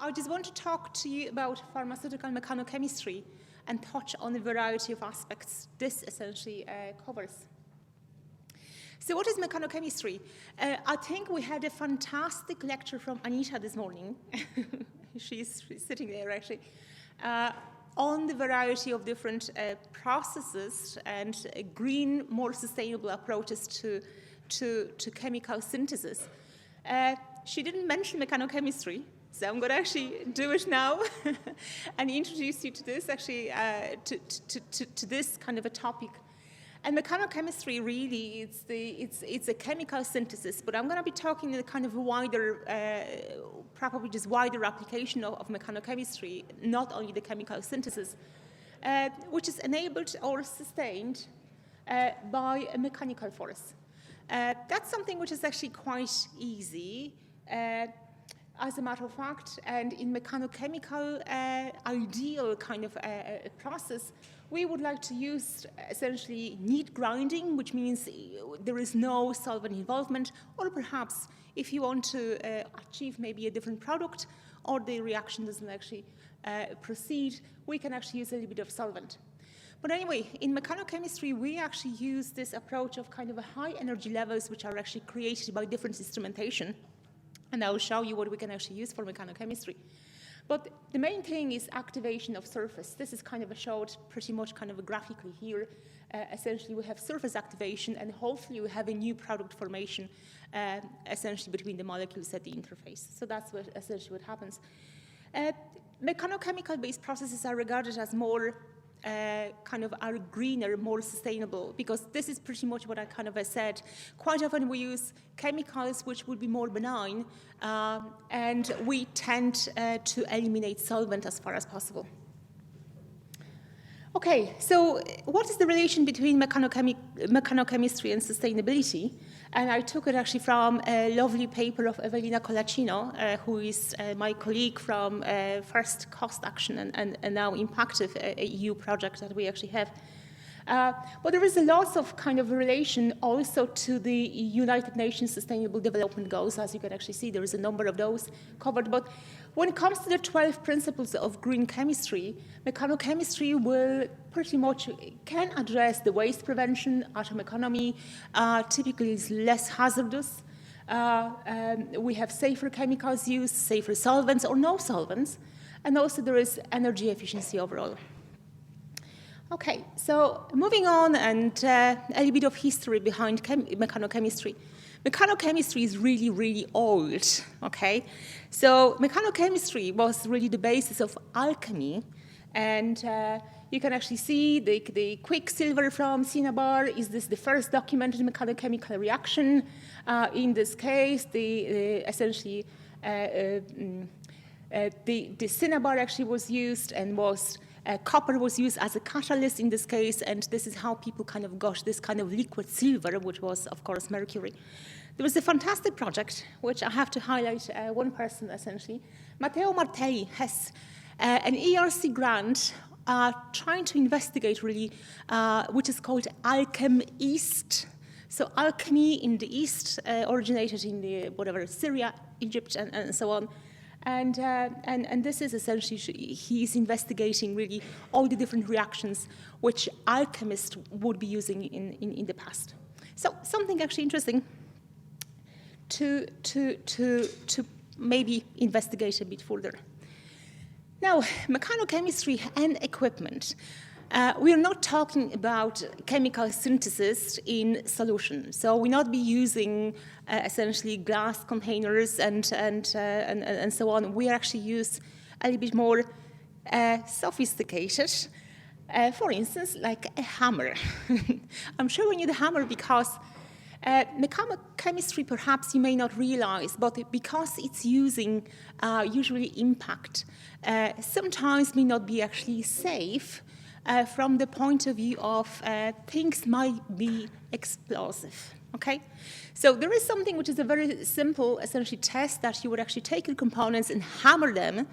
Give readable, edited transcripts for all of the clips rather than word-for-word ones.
I just want to talk to you about pharmaceutical mechanochemistry and touch on a variety of aspects this essentially covers. So what is mechanochemistry? I think we had a fantastic lecture from Anita this morning. She's sitting there actually, on the variety of different processes and green, more sustainable approaches to chemical synthesis. She didn't mention mechanochemistry, so I'm going to actually do it now and introduce you to this, actually, to this kind of a topic. And mechanochemistry really, it's a chemical synthesis, but I'm going to be talking in a kind of a wider, probably just wider application of mechanochemistry, not only the chemical synthesis, which is enabled or sustained by a mechanical force. That's something which is actually quite easy, as a matter of fact, and in mechanochemical ideal kind of process, we would like to use essentially neat grinding, which means there is no solvent involvement, or perhaps if you want to achieve maybe a different product or the reaction doesn't actually proceed, we can actually use a little bit of solvent. But anyway, in mechanochemistry, we actually use this approach of kind of a high energy levels, which are actually created by different instrumentation. And I will show you what we can actually use for mechanochemistry. But the main thing is activation of surface. This is kind of showed pretty much kind of graphically here. Essentially, we have surface activation, and hopefully we have a new product formation, essentially between the molecules at the interface. So that's essentially what happens. Mechanochemical-based processes are regarded as more kind of are greener, more sustainable, because this is pretty much what I kind of said. Quite often we use chemicals which would be more benign, and we tend to eliminate solvent as far as possible. Okay, so what is the relation between mechanochemistry and sustainability? And I took it actually from a lovely paper of Evelina Colacino, who is my colleague from first Cost Action and now Impactive, a EU project that we actually have. But there is a lot of kind of relation also to the United Nations Sustainable Development Goals. As you can actually see, there is a number of those covered. But when it comes to the 12 principles of green chemistry, mechanochemistry will pretty much can address the waste prevention, atom economy, typically is less hazardous. We have safer chemicals used, safer solvents or no solvents, and also there is energy efficiency overall. Okay, so moving on and a little bit of history behind mechanochemistry. Mechanochemistry is really, really old, okay? So mechanochemistry was really the basis of alchemy, and you can actually see the quicksilver from cinnabar. Is this the first documented mechanochemical reaction? In this case, essentially the cinnabar actually was used and was copper was used as a catalyst in this case, and this is how people kind of got this kind of liquid silver, which was, of course, mercury. There was a fantastic project, which I have to highlight one person, essentially. Matteo Martelli has an ERC grant trying to investigate, really, which is called Alchem East. So alchemy in the East originated in the, Syria, Egypt, and so on. And this is essentially, he's investigating really all the different reactions which alchemists would be using in the past. So something actually interesting to maybe investigate a bit further. Now, mechanochemistry and equipment. We are not talking about chemical synthesis in solution. So we'll not be using essentially glass containers and so on. We actually use a little bit more sophisticated, for instance, like a hammer. I'm showing you the hammer because mechanochemistry, perhaps you may not realize, but because it's using usually impact, sometimes may not be actually safe. From the point of view of things might be explosive, Okay, so there is something which is a very simple, essentially, test that you would actually take your components and hammer them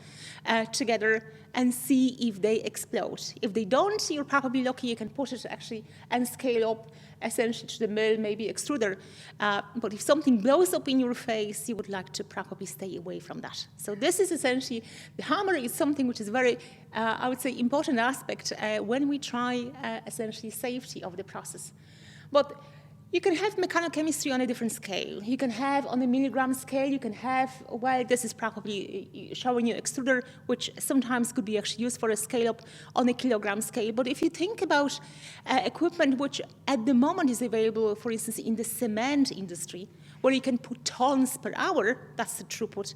together and see if they explode. If they don't, you're probably lucky. You can put it actually and scale up essentially to the mill, maybe extruder. But if something blows up in your face, you would like to probably stay away from that. So this is essentially, the hammer is something which is very, I would say, important aspect when we try essentially safety of the process. But you can have mechanochemistry on a different scale. You can have on a milligram scale, you can have, well, this is probably showing you extruder, which sometimes could be actually used for a scale up on a kilogram scale. But if you think about equipment which at the moment is available, for instance, in the cement industry, where you can put tons per hour, that's the throughput,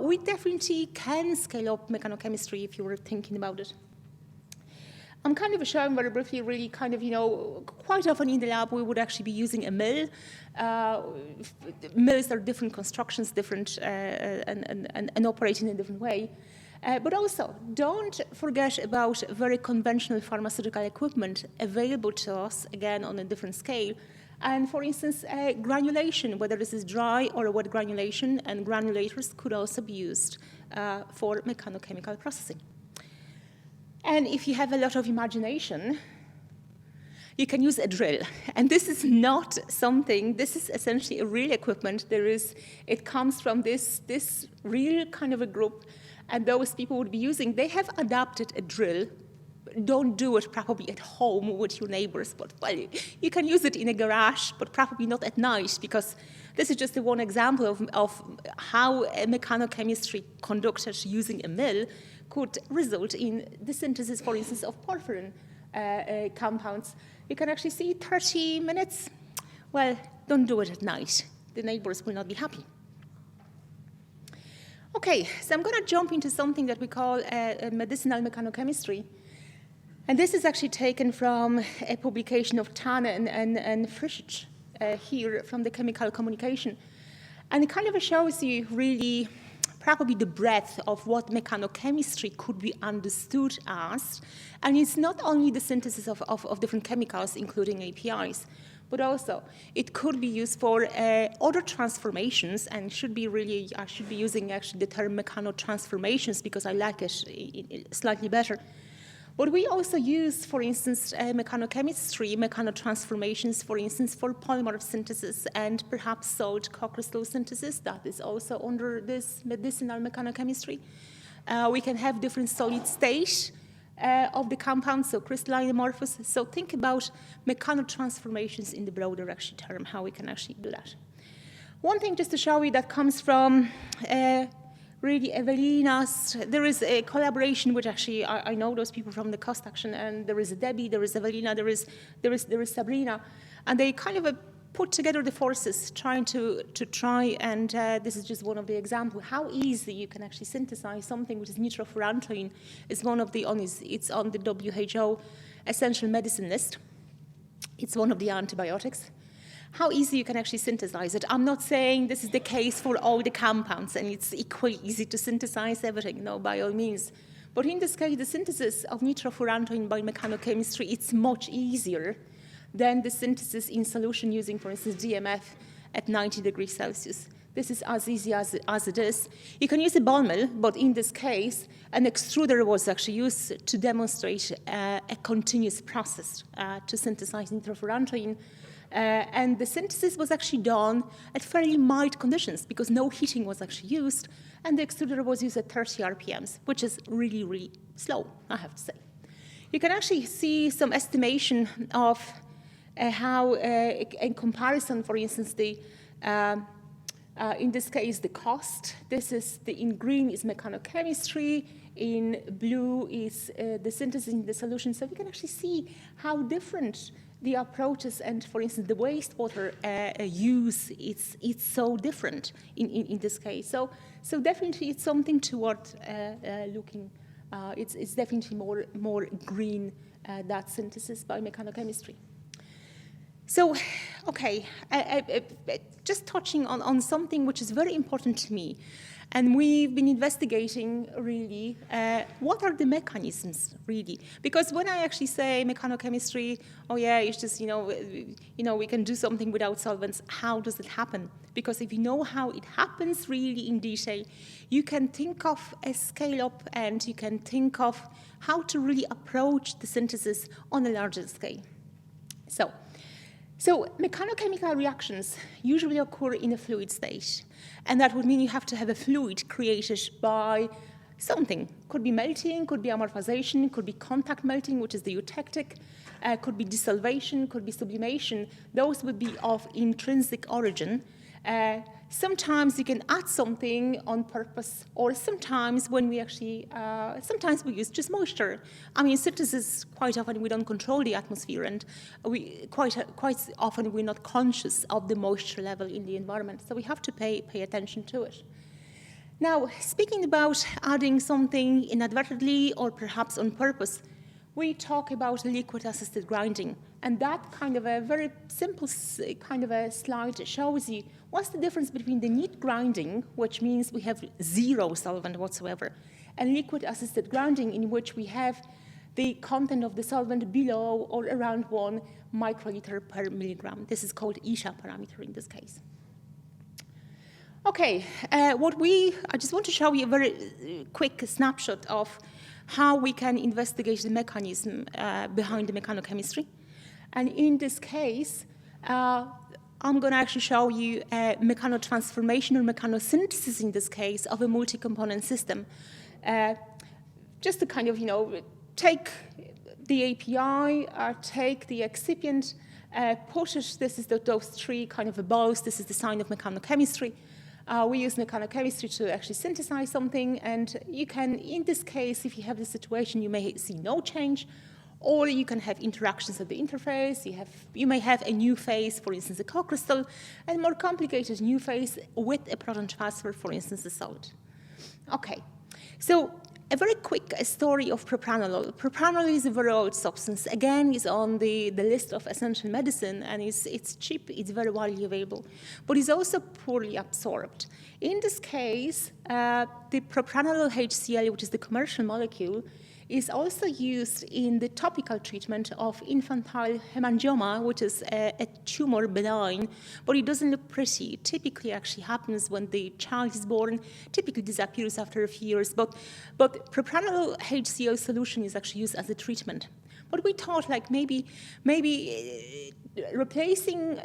we definitely can scale up mechanochemistry if you were thinking about it. I'm kind of showing very briefly, really kind of, quite often in the lab we would actually be using a mill. Mills are different constructions, different and operate in a different way. But also, don't forget about very conventional pharmaceutical equipment available to us, again, on a different scale. And for instance, granulation, whether this is dry or wet granulation, and granulators could also be used for mechanochemical processing. And if you have a lot of imagination, you can use a drill. And this is not something, this is essentially a real equipment. It comes from this real kind of a group, and those people would be using, they have adapted a drill. Don't do it probably at home with your neighbors, but well, you can use it in a garage, but probably not at night, because this is just one example of how a mechanochemistry conducted using a mill could result in the synthesis, for instance, of porphyrin compounds. You can actually see 30 minutes. Well, don't do it at night. The neighbors will not be happy. Okay, so I'm going to jump into something that we call medicinal mechanochemistry. And this is actually taken from a publication of Tane and Frischich here from the Chemical Communication. And it kind of shows you really probably the breadth of what mechanochemistry could be understood as. And it's not only the synthesis of different chemicals, including APIs, but also it could be used for other transformations, and I should be using actually the term mechanotransformations because I like it slightly better. But we also use, for instance, mechanochemistry, mechanotransformations, for instance, for polymer synthesis and perhaps salt co-crystal synthesis. That is also under this medicinal mechanochemistry. We can have different solid state of the compounds, so crystalline amorphous. So think about mechanotransformations in the broader actually term, how we can actually do that. One thing just to show you that comes from really Evelina's, there is a collaboration which actually, I know those people from the cost action, and there is a Debbie, there is Evelina, there is Sabrina, and they kind of put together the forces trying to try, and this is just one of the examples, how easy you can actually synthesize something which is nitrofurantoin. It's one of the, it's on the WHO essential medicine list. It's one of the antibiotics. How easy you can actually synthesize it. I'm not saying this is the case for all the compounds and it's equally easy to synthesize everything, no, by all means. But in this case, the synthesis of nitrofurantoin by mechanochemistry, it's much easier than the synthesis in solution using, for instance, DMF at 90 degrees Celsius. This is as easy as it is. You can use a ball mill, but in this case, an extruder was actually used to demonstrate a continuous process to synthesize nitrofurantoin. And the synthesis was actually done at fairly mild conditions because no heating was actually used, and the extruder was used at 30 RPMs, which is really, really slow, I have to say. You can actually see some estimation of how, in comparison, for instance, in this case, the cost. This is in green is mechanochemistry, in blue is the synthesis in the solution. So we can actually see how different the approaches and, for instance, the wastewater use, it's so different in this case. So definitely it's something toward looking, it's definitely more green, that synthesis by mechanochemistry. So Okay, just touching on something which is very important to me. And we've been investigating, really, what are the mechanisms, really? Because when I actually say mechanochemistry, oh yeah, it's just, we can do something without solvents. How does it happen? Because if you know how it happens really in detail, you can think of a scale-up and you can think of how to really approach the synthesis on a larger scale. So mechanochemical reactions usually occur in a fluid state. And that would mean you have to have a fluid created by something. Could be melting, could be amorphization, could be contact melting, which is the eutectic, could be desolvation, could be sublimation. Those would be of intrinsic origin. Sometimes you can add something on purpose, or sometimes when we actually, sometimes we use just moisture. I mean, synthesis, quite often we don't control the atmosphere, and we quite often we're not conscious of the moisture level in the environment, so we have to pay attention to it. Now, speaking about adding something inadvertently or perhaps on purpose, we talk about liquid-assisted grinding, and that kind of a very simple kind of a slide shows you what's the difference between the neat grinding, which means we have zero solvent whatsoever, and liquid-assisted grinding, in which we have the content of the solvent below or around 1 microliter per milligram. This is called ESHA parameter in this case. Okay, I just want to show you a very quick snapshot of how we can investigate the mechanism behind the mechanochemistry. And in this case, I'm going to actually show you a mechanotransformation or mechanosynthesis in this case of a multi-component system. Just to kind of, take the API, take the excipient, put it, this is those three kind of balls, this is the sign of mechanochemistry. We use mechanochemistry to actually synthesize something, and you can, in this case, if you have this situation, you may see no change, or you can have interactions at the interface. You may have a new phase, for instance, a co-crystal, and more complicated new phase with a proton transfer, for instance, a solid. Okay, so a very quick story of propranolol. Propranolol is a very old substance. Again, it's on the list of essential medicine, and it's cheap, it's very widely available, but it's also poorly absorbed. In this case, the propranolol HCl, which is the commercial molecule, is also used in the topical treatment of infantile hemangioma, which is a tumor benign, but it doesn't look pretty. It typically actually happens when the child is born, typically disappears after a few years, but propranolol HCl solution is actually used as a treatment. But we thought like maybe replacing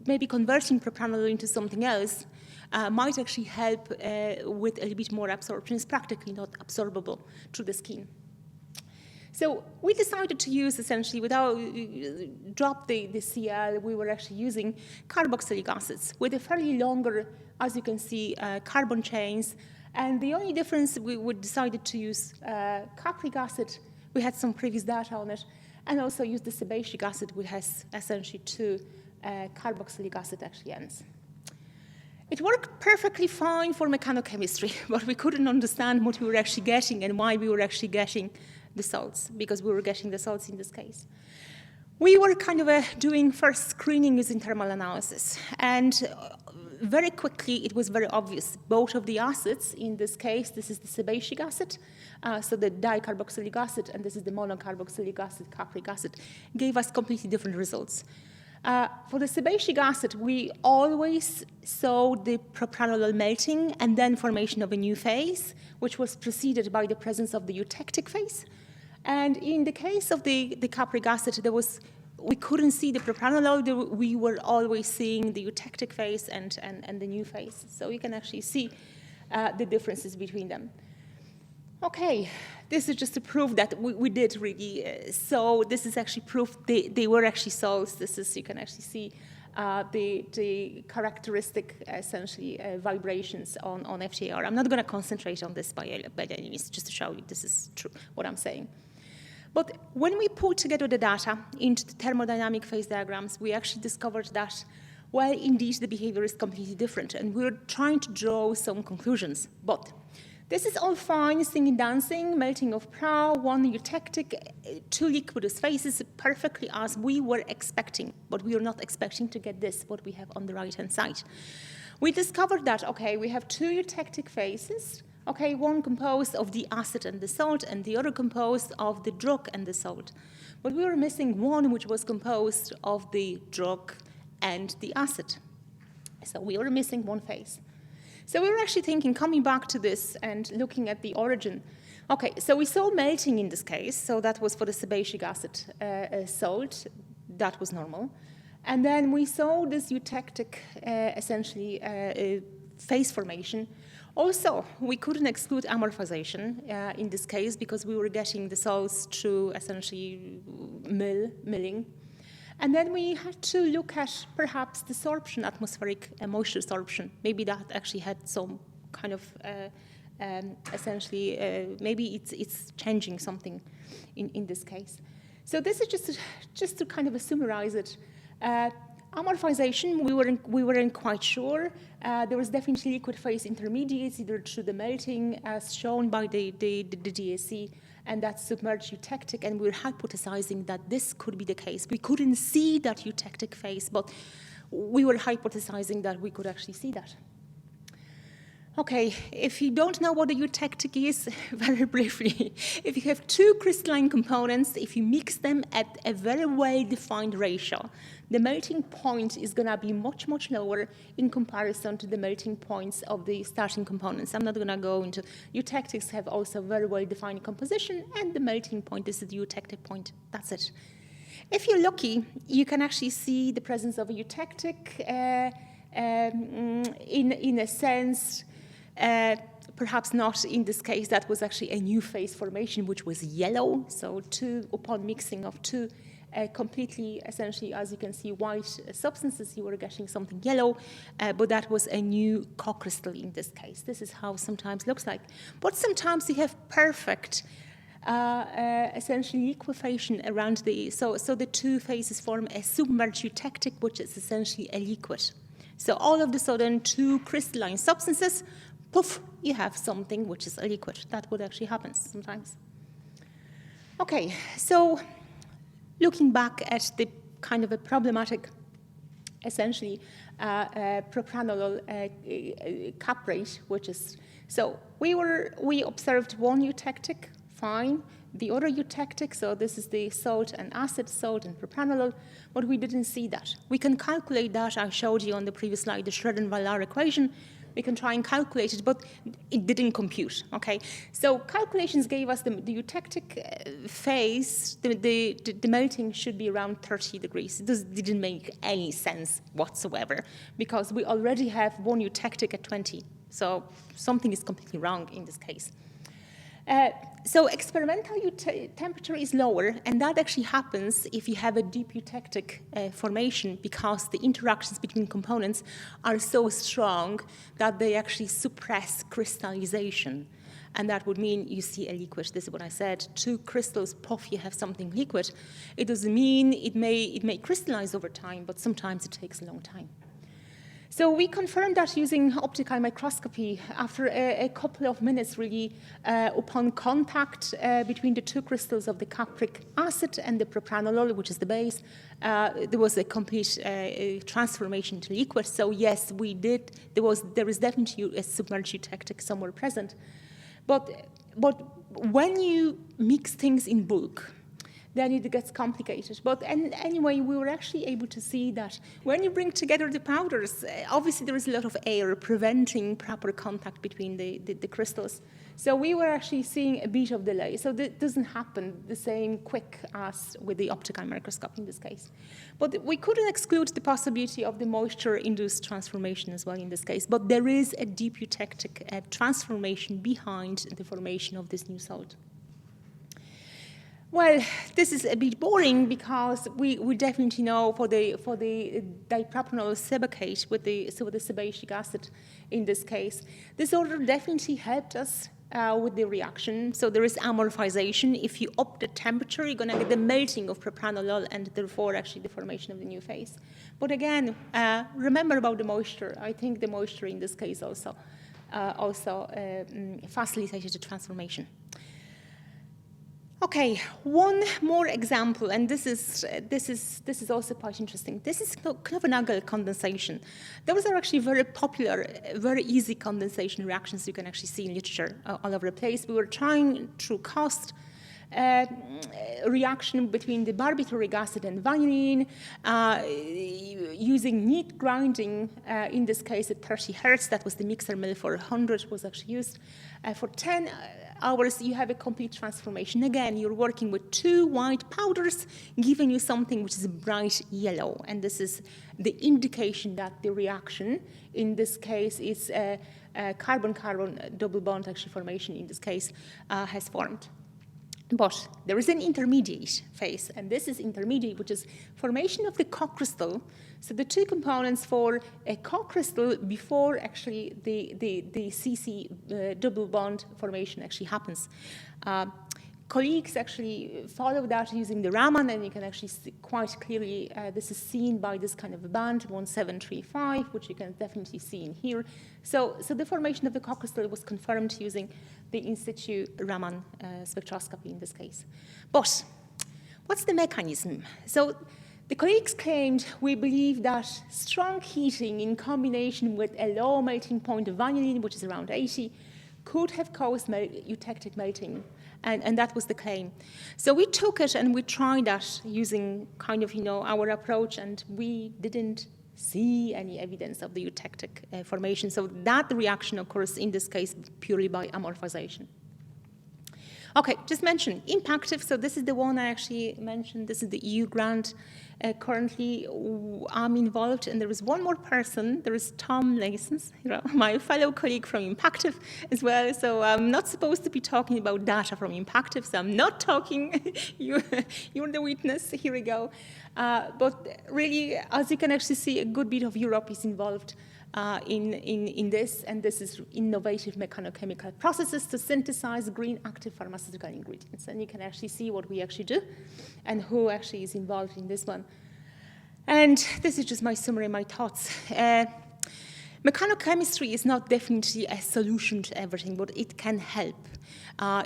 maybe converting propranolol into something else might actually help with a little bit more absorption. It's practically not absorbable through the skin. So we decided to use, essentially, drop the Cl, we were actually using carboxylic acids with a fairly longer, as you can see, carbon chains. And the only difference, we decided to use capric acid. We had some previous data on it, and also use the sebaceous acid, which has essentially 2 carboxylic acid actually ends. It worked perfectly fine for mechanochemistry, but we couldn't understand what we were actually getting and why we were actually getting the salts, because we were getting the salts in this case. We were kind of doing first screening using thermal analysis, and very quickly it was very obvious. Both of the acids, in this case, this is the sebaceous acid, so the dicarboxylic acid, and this is the monocarboxylic acid, capric acid, gave us completely different results. For the sebaceous acid, we always saw the propranolol melting and then formation of a new phase, which was preceded by the presence of the eutectic phase. And in the case of the capric acid, we couldn't see the propranolol. We were always seeing the eutectic phase and the new phase. So you can actually see the differences between them. Okay, this is just to prove that we did really. So this is actually proof they were actually salts. This is, you can actually see the characteristic, essentially, vibrations on FTIR. I'm not going to concentrate on this by any means, just to show you this is true, what I'm saying. But when we put together the data into the thermodynamic phase diagrams, we actually discovered that, well, indeed, the behavior is completely different, and we're trying to draw some conclusions. But This is all fine, singing, dancing, melting of PRA, one eutectic, two liquidous phases, perfectly as we were expecting, but we were not expecting to get this, what we have on the right-hand side. We discovered that, okay, we have two eutectic phases, okay, one composed of the acid and the salt, and the other composed of the drug and the salt. But we were missing one which was composed of the drug and the acid. So we were missing one phase. So we were actually thinking, coming back to this and looking at the origin. Okay, so we saw melting in this case, so that was for the sebaceous acid salt, that was normal. And then we saw this eutectic, essentially, phase formation. Also, we couldn't exclude amorphization in this case because we were getting the salts through essentially milling. And then we had to look at perhaps the sorption, atmospheric moisture sorption. Maybe that actually had some kind of, essentially, maybe it's changing something in this case. So this is just to kind of summarize it. Amorphization, we weren't quite sure. There was definitely liquid phase intermediates, either through the melting, as shown by the DSC, and that's submerged eutectic, and we were hypothesizing that this could be the case. We couldn't see that eutectic phase, but we were hypothesizing that we could actually see that. Okay, if you don't know what a eutectic is, very briefly, if you have two crystalline components, if you mix them at a very well-defined ratio, the melting point is going to be much, much lower in comparison to the melting points of the starting components. I'm not going to go into, eutectics have also very well-defined composition, and the melting point is the eutectic point. That's it. If you're lucky, you can actually see the presence of a eutectic in a sense. Perhaps not in this case, that was actually a new phase formation, which was yellow. So upon mixing of two completely, essentially, as you can see, white substances, you were getting something yellow, but that was a new co-crystal in this case. This is how sometimes looks like. But sometimes you have perfect, essentially, liquefaction around so the two phases form a submerged eutectic, which is essentially a liquid. So all of a sudden, two crystalline substances, poof, you have something which is a liquid. That would actually happen sometimes. Okay, so looking back at the kind of a problematic, essentially, propranolol cap rate, which is, so we observed one eutectic, fine. The other eutectic, so this is the salt and acid, salt and propranolol, but we didn't see that. We can calculate that. I showed you on the previous slide the Schroeder-Vallar equation. We can try and calculate it, but it didn't compute, okay? So calculations gave us the eutectic phase, the melting should be around 30 degrees. This didn't make any sense whatsoever because we already have one eutectic at 20. So something is completely wrong in this case. So experimental temperature is lower, and that actually happens if you have a deep eutectic formation because the interactions between components are so strong that they actually suppress crystallization. And that would mean you see a liquid. This is what I said. Two crystals, puff, you have something liquid. It doesn't mean it may crystallize over time, but sometimes it takes a long time. So we confirmed that using optical microscopy after a couple of minutes, really, upon contact between the two crystals of the capric acid and the propranolol, which is the base, there was a complete transformation to liquid. So yes, we did. There is definitely a submerged eutectic somewhere present. But when you mix things in bulk, then it gets complicated. But anyway, we were actually able to see that when you bring together the powders, obviously there is a lot of air preventing proper contact between the crystals. So we were actually seeing a bit of delay. So that doesn't happen the same quick as with the optical microscope in this case. But we couldn't exclude the possibility of the moisture-induced transformation as well in this case. But there is a deep eutectic transformation behind the formation of this new salt. Well, this is a bit boring because we definitely know for the dipropanol sebacate with the sebaceous acid in this case, this order definitely helped us with the reaction. So there is amorphization. If you up the temperature, you're going to get the melting of propranolol and therefore actually the formation of the new phase. But again, remember about the moisture. I think the moisture in this case also also facilitated the transformation. Okay, one more example, and this is also quite interesting. This is kind of an algal condensation. Those are actually very popular, very easy condensation reactions you can actually see in literature all over the place. We were trying through cost reaction between the barbituric acid and vanillin, using neat grinding, in this case at 30 hertz. That was the mixer mill for 100 was actually used. For 10 hours, you have a complete transformation. Again, you're working with two white powders, giving you something which is bright yellow. And this is the indication that the reaction, in this case, is a carbon-carbon double bond actually formation, in this case, has formed. But there is an intermediate phase, and this is intermediate, which is formation of the co-crystal. So the two components for a co-crystal before actually the CC double bond formation actually happens. Colleagues actually follow that using the Raman, and you can actually see quite clearly this is seen by this kind of a band, 1735, which you can definitely see in here. So the formation of the co-crystal was confirmed using the in situ Raman spectroscopy in this case. But what's the mechanism? So the colleagues claimed, we believe that strong heating in combination with a low melting point of vanillin, which is around 80, could have caused eutectic melting. And that was the claim. So we took it and we tried that using kind of, our approach, and we didn't see any evidence of the eutectic formation. So that reaction occurs in this case purely by amorphization. Okay, just mention impactive. So this is the one I actually mentioned. This is the EU grant. Currently, I'm involved, and there is one more person. There is Tom Lasons, my fellow colleague from Impactive as well. So I'm not supposed to be talking about data from Impactive, so I'm not talking. You're the witness. Here we go. But really, as you can actually see, a good bit of Europe is involved in this, and this is innovative mechanochemical processes to synthesize green active pharmaceutical ingredients. And you can actually see what we actually do and who actually is involved in this one. And this is just my summary, my thoughts. Mechanochemistry is not definitely a solution to everything, but it can help.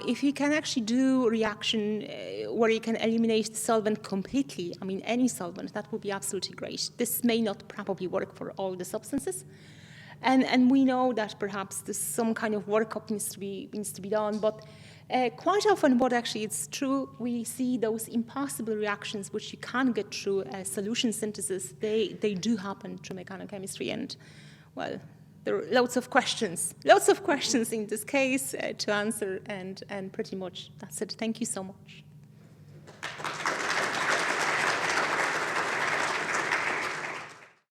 If you can actually do reaction where you can eliminate the solvent completely, I mean any solvent, that would be absolutely great. This may not probably work for all the substances. And we know that perhaps there's some kind of workup needs to be done, but quite often what actually is true, we see those impossible reactions which you can't get through solution synthesis, they do happen through mechanochemistry, and well, there are lots of questions in this case to answer, and pretty much that's it. Thank you so much.